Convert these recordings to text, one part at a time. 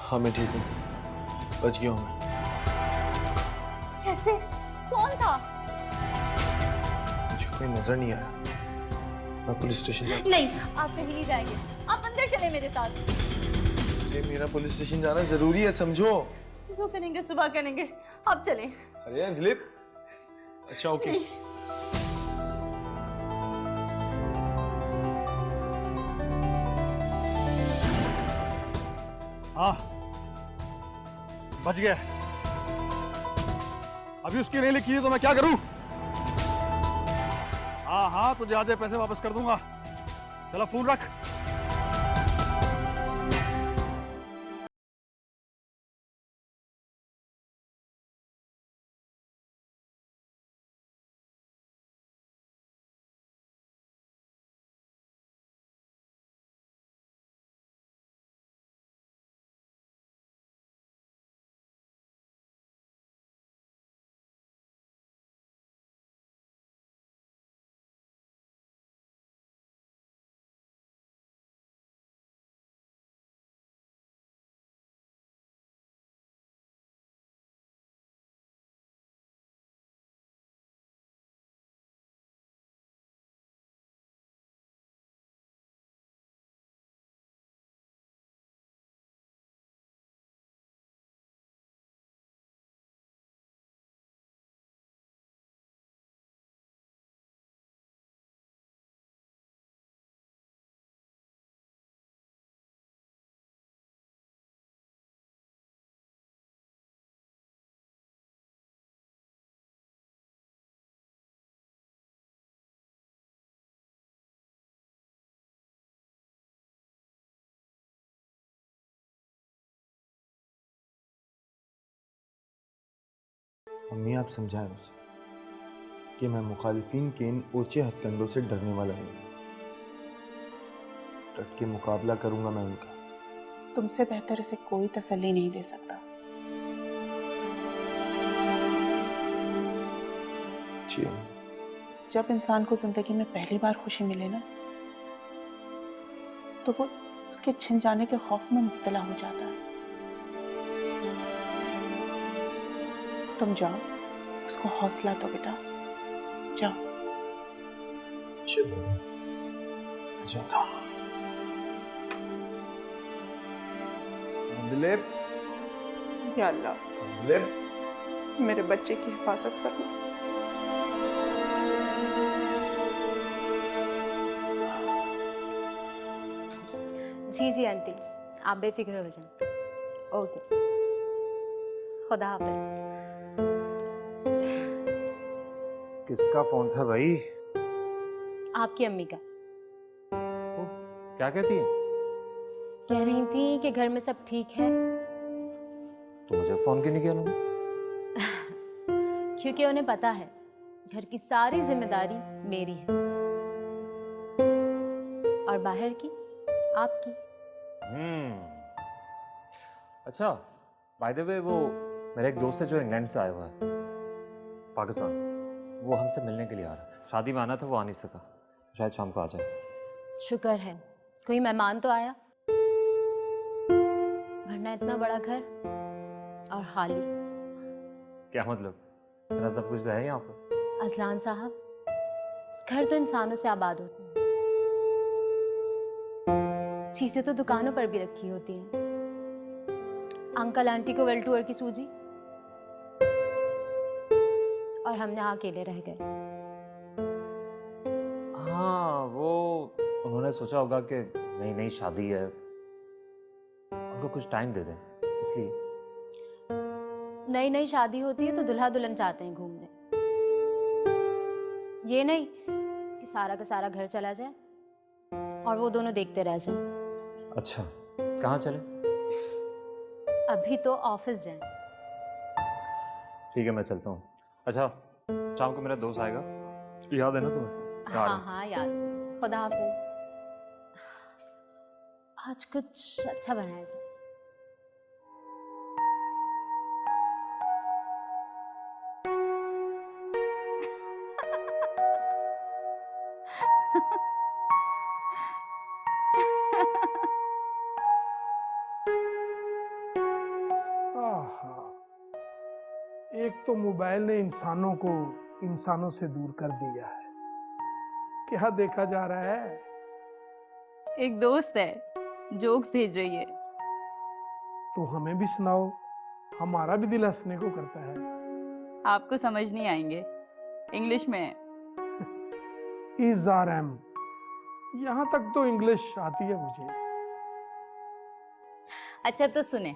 हाँ मैं ठीक हूँ, बच गया हूँ मैं। कैसे? कौन था? मुझे कोई नजर नहीं आया। मैं पुलिस स्टेशन जाता नहीं, आप कहीं नहीं जाएंगे। आप अंदर चले मेरे साथ। हूँ। मेरा पुलिस स्टेशन जाना जरूरी है, समझो। जो करेंगे सुबह करेंगे। आप चलें। अरे अंजलि, अच्छा ओके। नहीं। हाँ, बच गया। अभी उसकी नहीं लिखी है तो मैं क्या करूं? हाँ हाँ, तुझे आधे पैसे वापस कर दूंगा। चलो फोन रख। मम्मी आप समझाएं उसे कि मैं मुखालिफिन के इन ऊंचे हथकंडों से डरने वाला नहीं हूं। डट के मुकाबला करूंगा मैं उनका। तुमसे बेहतर इसे कोई तसल्ली नहीं दे सकता। जी जब इंसान को जिंदगी में पहली बार खुशी मिले ना, तो वो उसके छिन जाने के खौफ में मुब्तला हो जाता है। तुम जाओ, उसको हौसला दो बेटा, जाओ। जाता हूं। दिलीप, या अल्लाह, दिलीप, मेरे बच्चे की हिफाजत करना। जी जी आंटी, आप बेफिक्र हो जाएं। ओके, खुदा हाफिज। किसका फोन था भाई? आपकी अम्मी का। ओ, क्या कहती है? कह रही थी कि घर में सब ठीक है। तो मुझे फोन क्यों नहीं किया उन्होंने? क्योंकि उन्हें पता है घर की सारी जिम्मेदारी मेरी है और बाहर की आपकी। अच्छा, बाय द वे वो मेरा एक दोस्त है जो इंग्लैंड से आया हुआ है, पाकिस्तान। वो हमसे मिलने के लिए आ रहा है। शादी में आना था, वो आ नहीं सका, शायद शाम को आ जाए। शुक्र है कोई मेहमान तो आया, वरना इतना बड़ा घर और खाली। क्या मतलब? इतना सब कुछ तो है यहाँ पर। अजलान साहब, घर तो इंसानों से आबाद होते हैं, चीजें तो दुकानों पर भी रखी होती हैं। अंकल आंटी को वेल टूर की सूझी और हम यहाँ अकेले रह गए। हाँ, वो उन्होंने सोचा होगा कि नई नई शादी है, उनको कुछ टाइम दे दें, इसलिए। नई नई शादी होती है तो दुल्हा दुल्हन चाहते हैं घूमने, ये नहीं कि सारा का सारा घर चला जाए और वो दोनों देखते रह जाएं। अच्छा, कहाँ चले? अभी तो ऑफिस जाएं। ठीक है, मैं चलता हूँ। अच्छा, शाम को मेरा दोस्त आएगा, याद है ना तुम्हें? मैं आ रहा हाँ हूँ। हाँ यार, खुदा हाफिज। आज कुछ अच्छा बनाया जाए। तो मोबाइल ने इंसानों को इंसानों से दूर कर दिया है। क्या देखा जा रहा है? एक दोस्त है, जोक्स भेज रही है। तो हमें भी सुनाओ, हमारा भी दिल हंसने को करता है। आपको समझ नहीं आएंगे, इंग्लिश में है। EZRM, यहाँ तक तो इंग्लिश आती है मुझे। अच्छा तो सुने,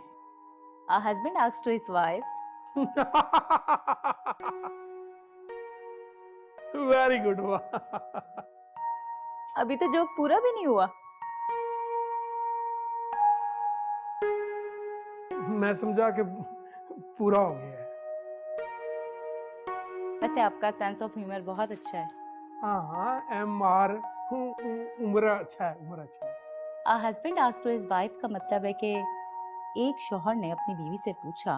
a husband asks to his wife, very good. वाह, अभी तो जोक पूरा भी नहीं हुआ। मैं समझा कि पूरा हो गया है। वैसे आपका सेंस ऑफ ह्यूमर बहुत अच्छा है। हाँ, MR, उम्र अच्छा है, उम्र अच्छा है। a husband asks to his wife का मतलब है कि एक शौहर ने अपनी बीवी से पूछा,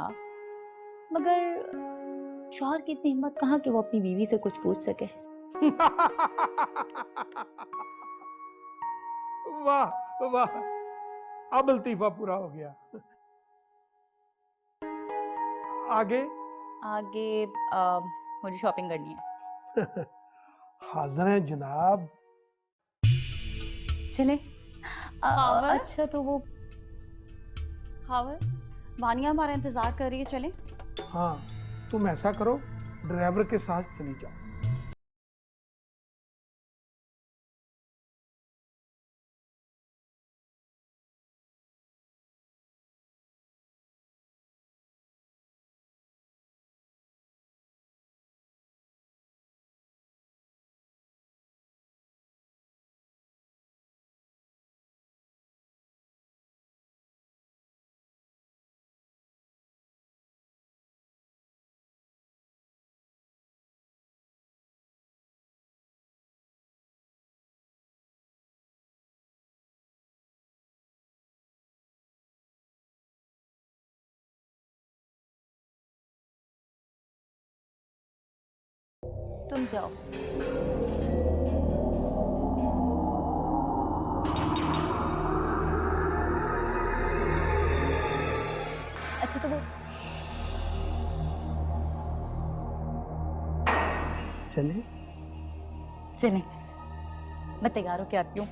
मगर शौहर की इतनी हिम्मत कहाँ कि वो अपनी बीवी से कुछ पूछ सके। वाह वाह, अब लतीफा पूरा हो गया। आगे? आगे मुझे शॉपिंग करनी है। हाजिर हैं जनाब। चले? खावर? अच्छा तो वो खावर, वानिया हमारा इंतजार कर रही है, चलें? हाँ, तुम ऐसा करो, ड्राइवर के साथ चली जाओ। तुम जाओ। अच्छा तो वो चले? चलें, मैं तैयार होके आती हूँ।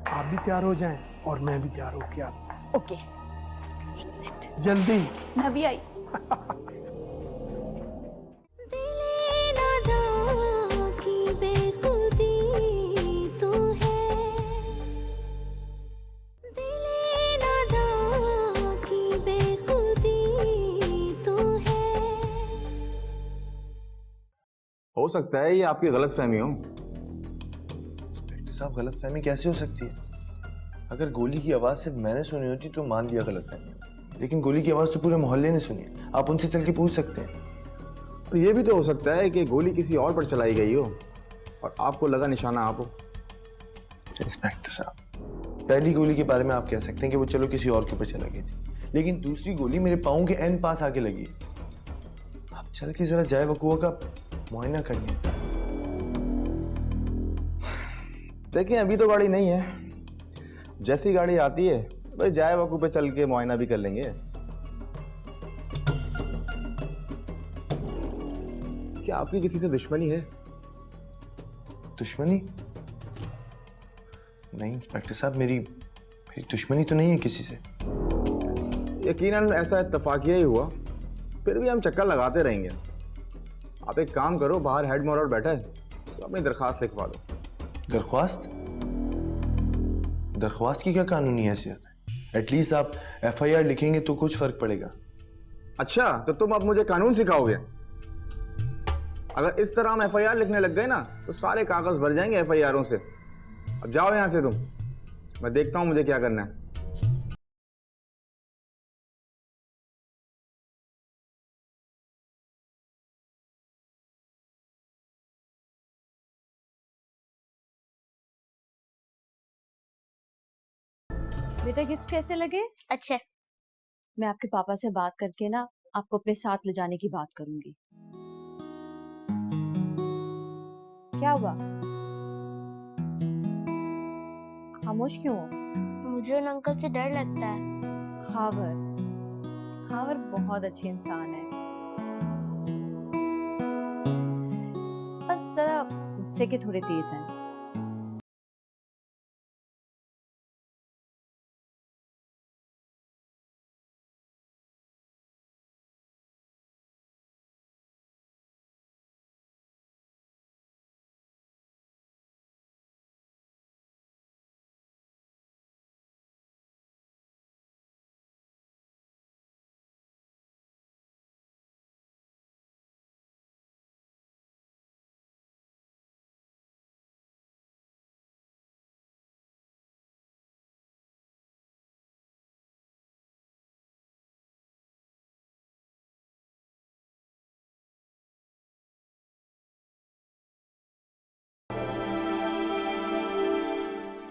आप भी तैयार हो जाएं और मैं भी तैयार होके आता हूँ। ओके, एक मिनट, जल्दी। मैं भी आई। हो सकता है ये आपकी गलतफहमी हो। इंस्पेक्टर साहब, गलतफहमी कैसे हो सकती है? अगर गोली की आवाज सिर्फ मैंने सुनी होती तो मान लिया गलतफहमी, लेकिन गोली की आवाज तो पूरे मोहल्ले ने सुनी है। आप उनसे चल के पूछ सकते हैं। और ये भी तो हो सकता है कि गोली किसी और पर चलाई गई हो और आपको लगा निशाना आप हो। इंस्पेक्टर साहब, पहली गोली के बारे में आप कह सकते हैं कि वो चलो किसी और के ऊपर चला गई थी, लेकिन दूसरी गोली मेरे पाँव के एन पास आके लगी। आप चल के जरा जाए वकूआ का मुआयना करने। देखिए, अभी तो गाड़ी नहीं है, जैसी गाड़ी आती है भाई जाए वकू पे चल के मुआयना भी कर लेंगे। क्या आपकी किसी से दुश्मनी है? दुश्मनी? नहीं इंस्पेक्टर साहब, मेरी दुश्मनी तो नहीं है किसी से। यकीनन ऐसा इत्तेफाकिया ही हुआ, फिर भी हम चक्कर लगाते रहेंगे। आप एक काम करो, बाहर हेड मोरर बैठा है, तो अपनी दरख्वास्त लिखवा दो। दरख्वास्त? दरख्वास्त की क्या कानूनी हैसियत है? एटलीस्ट आप FIR लिखेंगे तो कुछ फर्क पड़ेगा। अच्छा, तो तुम अब मुझे कानून सिखाओगे? अगर इस तरह हम FIR लिखने लग गए ना तो सारे कागज भर जाएंगे FIRों से। अब जाओ यहां से तुम, मैं देखता हूं मुझे क्या करना है। बेटा गिफ्ट कैसे लगे? अच्छे। मैं आपके पापा से बात करके ना आपको अपने साथ ले जाने की बात करूंगी। क्या हुआ? खामोश क्यों हो? मुझे उन अंकल से डर लगता है। खावर, खावर बहुत अच्छे इंसान है। गुस्से के थोड़े तेज हैं।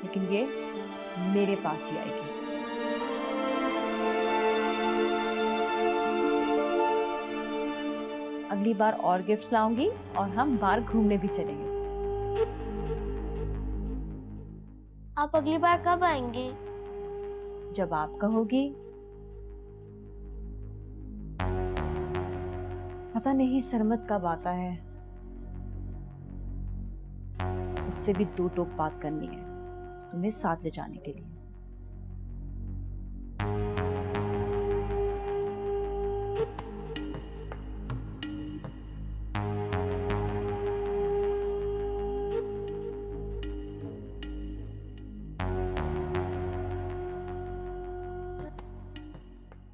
लेकिन ये मेरे पास ही आएगी। अगली बार और गिफ्ट लाऊंगी और हम बाहर घूमने भी चलेंगे। आप अगली बार कब आएंगे? जब आप कहोगी। पता नहीं सरमत कब आता है, उससे भी दो टोक बात करनी है तुम्हें साथ ले जाने के लिए।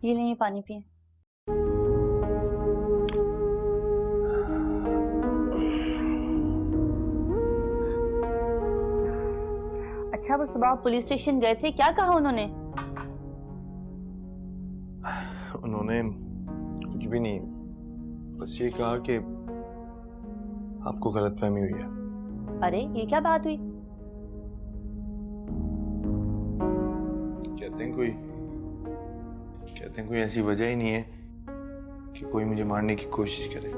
ये नहीं, पानी पिए। अच्छा, वो सुबह पुलिस स्टेशन गए थे, क्या कहा उन्होंने? उन्होंने कुछ भी नहीं, बस ये कहा कि आपको गलतफहमी हुई है। अरे ये क्या बात हुई? कहते हैं कोई ऐसी वजह ही नहीं है कि कोई मुझे मारने की कोशिश करे।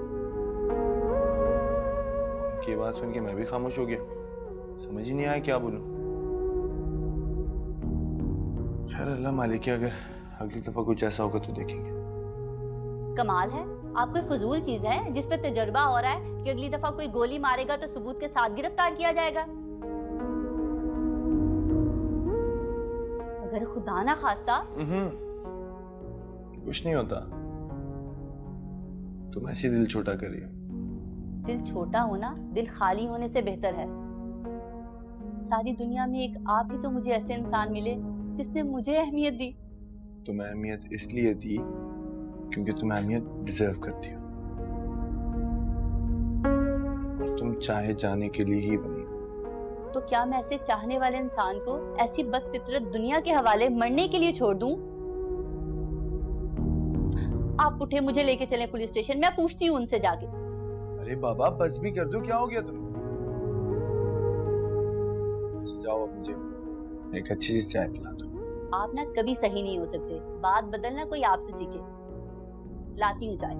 उनकी बात सुन के मैं भी खामोश हो गया, समझ ही नहीं आया क्या बोलूं। खैर अल्लाह मालिक है, अगर अगली दफा कुछ ऐसा होगा तो देखेंगे। कमाल है, आप कोई फजूल चीज है जिस पे तजर्बा हो रहा है कि अगली दफा कोई गोली मारेगा तो सबूत के साथ गिरफ्तार किया जाएगा। अगर खुदा ना खास्ता कुछ नहीं होता, तुम ऐसे दिल छोटा कर रही हो। दिल छोटा होना दिल खाली होने से बेहतर है। सारी दुनिया में एक आप ही तो मुझे ऐसे इंसान मिले जिसने मुझे अहमियत दी। तुम्हें अहमियत इसलिए दी क्योंकि तुम अहमियत डिजर्व करती हो, और तुम चाहे जाने के लिए ही बनी हो। तो क्या मैं ऐसे चाहने वाले इंसान को ऐसी बदफितरत दुनिया के हवाले मरने के लिए छोड़ दूं? आप उठे, मुझे लेके चलें पुलिस स्टेशन, मैं पूछती हूँ उनसे जाके। अरे बाबा बस भी कर दो, क्या हो गया तुम्हें? जाओ, अब मुझे एक अच्छी सी चाय पिला दो। आप ना कभी सही नहीं हो सकते, बात बदलना कोई आपसे सीखे। लाती हूँ चाय।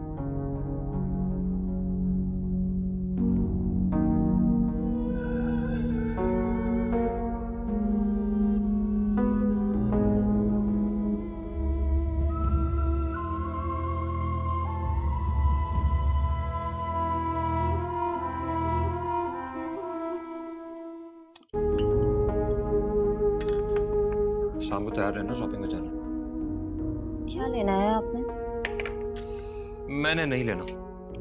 शाम को तैयार रहना, शॉपिंग में जाना। क्या लेना है आपने? मैंने नहीं लेना,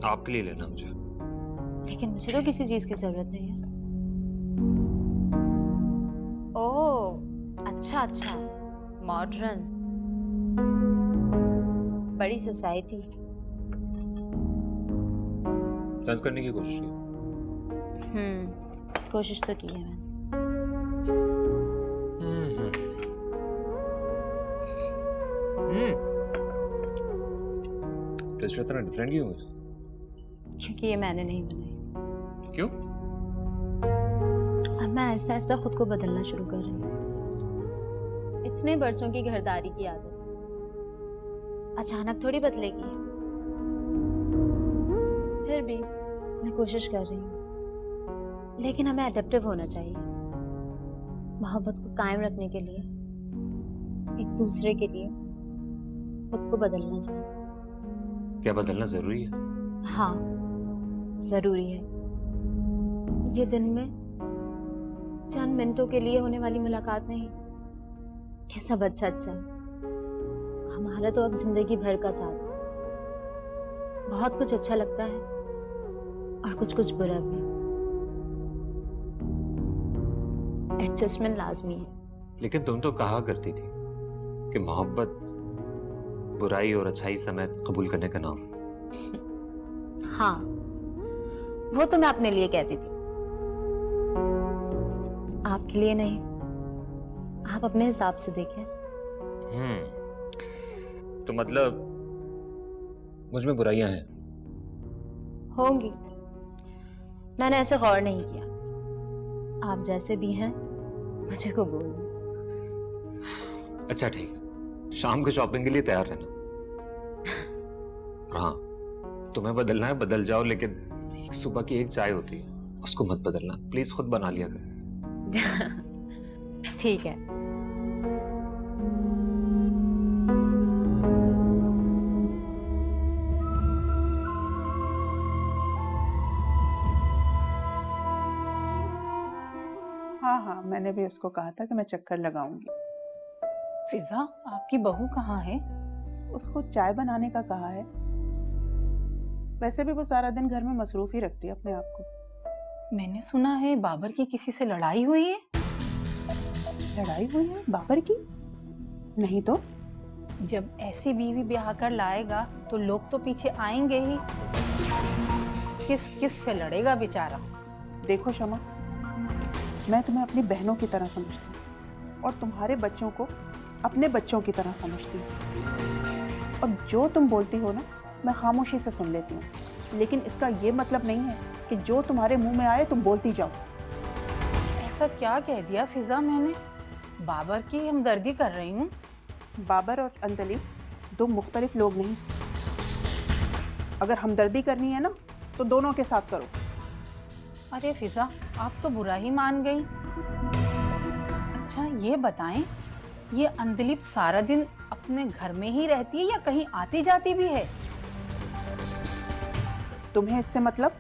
आपके लिए लेना मुझे। लेकिन मुझे तो किसी चीज की जरूरत नहीं है। ओह अच्छा अच्छा, मॉडर्न, बड़ी सोसाइटी। सेंस करने की कोशिश की। कोशिश तो की है मैंने। टेस्ट इतना डिफरेंट क्यों है? क्योंकि ये मैंने नहीं बनाई। क्यों? अब मैं ऐसा ऐसा खुद को बदलना शुरू कर रही हूँ। इतने बरसों की घरदारी की आदत अचानक थोड़ी बदलेगी। फिर भी मैं कोशिश कर रही हूँ, लेकिन हमें अडेप्टिव होना चाहिए। मोहब्बत को कायम रखने के लिए, एक दूसरे के लिए खुद को बदलना चाहिए। क्या बदलना जरूरी है? हाँ जरूरी है, ये दिन में चंद मिनटों के लिए होने वाली मुलाकात नहीं, ये सब अच्छा अच्छा हमारा तो अब जिंदगी भर का साथ। बहुत कुछ अच्छा लगता है और कुछ कुछ बुरा भी। एडजस्टमेंट लाजमी है। लेकिन तुम तो कहा करती थी कि मोहब्बत बुराई और अच्छाई समेत कबूल करने का नाम है। हाँ, वो तो मैं अपने लिए कहती थी, आपके लिए नहीं। आप अपने हिसाब से देखें। तो मतलब मुझ में बुराइयां हैं? होंगी, मैंने ऐसे गौर नहीं किया। आप जैसे भी हैं मुझे कबूल। अच्छा ठीक है, शाम को शॉपिंग के लिए तैयार रहना। और हाँ, तुम्हें बदलना है बदल जाओ, लेकिन एक सुबह की एक चाय होती है उसको मत बदलना प्लीज, खुद बना लिया कर। ठीक है। हाँ हाँ, मैंने भी उसको कहा था कि मैं चक्कर लगाऊंगी। फिजा, आपकी बहू कहाँ है? उसको चाय बनाने का कहा है। वैसे भी वो सारा दिन घर में मसरूफ ही रखती है अपने आप को। मैंने सुना है बाबर की किसी से लड़ाई हुई है। लड़ाई हुई है बाबर की? नहीं तो। जब ऐसी बीवी ब्याह कर लाएगा तो लोग तो पीछे आएंगे ही। किस किस से लड़ेगा बेचारा। देखो शमा, मैं तुम्हें अपनी बहनों की तरह समझती हूँ और तुम्हारे बच्चों को अपने बच्चों की तरह समझती हूँ। और जो तुम बोलती हो ना, मैं खामोशी से सुन लेती हूँ, लेकिन इसका ये मतलब नहीं है कि जो तुम्हारे मुंह में आए तुम बोलती जाओ। ऐसा क्या कह दिया फिजा मैंने? बाबर की हमदर्दी कर रही हूँ। बाबर और अंजलि दो मुख्तलिफ लोग नहीं। अगर हमदर्दी करनी है ना तो दोनों के साथ करो। अरे फिजा, आप तो बुरा ही मान गई। अच्छा ये बताएं, ये अंदलीप सारा दिन अपने घर में ही रहती है या कहीं आती जाती भी है? तुम्हें इससे मतलब?